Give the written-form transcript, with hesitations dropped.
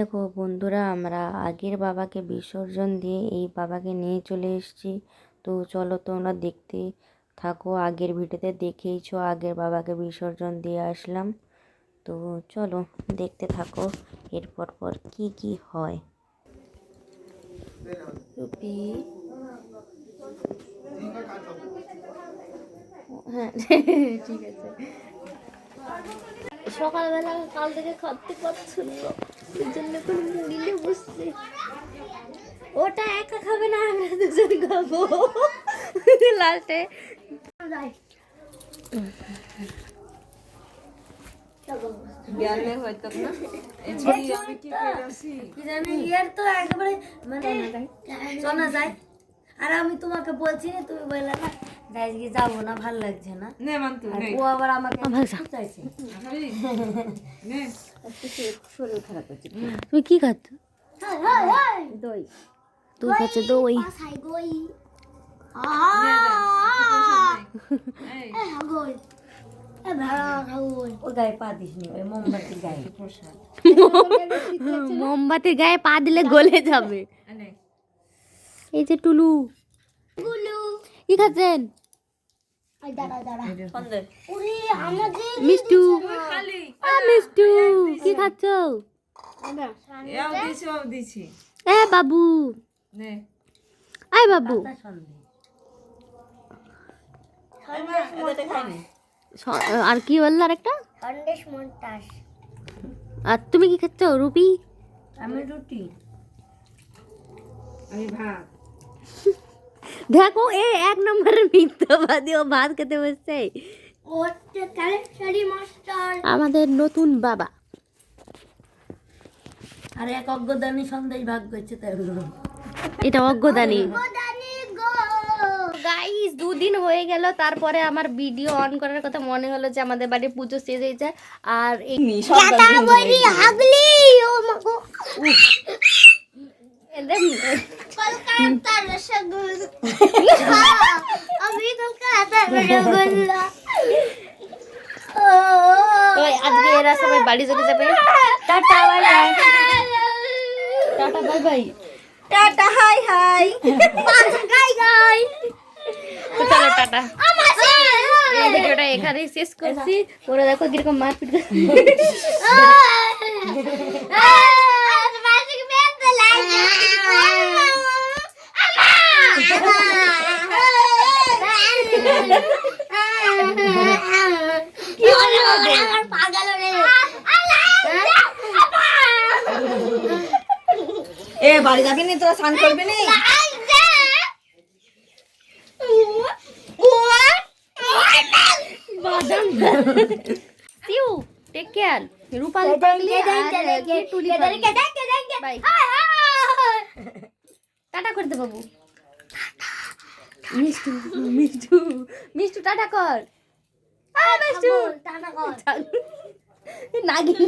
দেখো বন্ধুরা, আমরা আগের বাবাকে বিসর্জন দিয়ে এই বাবাকে নিয়ে চলে এসেছি। তো চলো তোমরা দেখতে থাকো। আগের ভিডিওতে দেখেইছো আগের বাবাকে বিসর্জন দিয়ে আসলাম। তো চলো দেখতে থাকো এরপর পর কি কি হয়। রুপি, হ্যাঁ ঠিক আছে। সকালবেলা কাল থেকে খাতে পারছিল, এই জন্য করে মুড়িলে বসছে। ওটা একা খাবে না, আমরা দুজন খাবো লাস্টে। শোনা যায় আর আমি তোমাকে বলছি না, তুমি বললে না আজকে যাবো না, ভাল লাগছে না। ও আবার আমাকে চাইছে। শরীর খারাপ হচ্ছে। তুমি কি খাচ্ছ? দই। তুই খাচ্ছে দই। মোমবাতির গায়ে পা দিলে গলে যাবে। এই যে টুলু কি খাচ্ছেন? মিষ্টু, মিষ্টু কি খাচ্ছ? এ বাবু, আয় বাবু। আর কি বললো আরেকটা? আর তুমি কি খাচ্ছ রুপি? আমি রুটি, আমি ভাত। দেখো এ এক নম্বরের মিথ্যাবাদী, ও ভাত খেতে বসছে। আমাদের নতুন বাবা আর এক অজ্ঞদানী সন্দেশ ভাগ করছে, তাই এটা অজ্ঞদানী। গাইস 2 দিন হয়ে গেল, তারপরে আমার ভিডিও অন করার কথা মনে হলো যে আমাদের বাড়ির পুজো শেষ হয়েছে। আর এই আজকে এরা সবাই বাড়ি চলে যাবে। Tata bye bye, tata bye bye, tata hi hi, গাই গাই। তো চলো টাটা, এই ভিডিওটা এখানেই শেষ করছি। ওরা দেখো কিরকম মারপিট করছে। এ বাড়ি যাবি নি তোরা? স্নান করবি নি? টেক কেয়ার রূপালি পাগলি আর টুলি বাই। টাটা করতে বাবু। মিষ্টু মিষ্টু মিষ্টু টাটা কর। মিষ্টু টাটা কর। নাগিন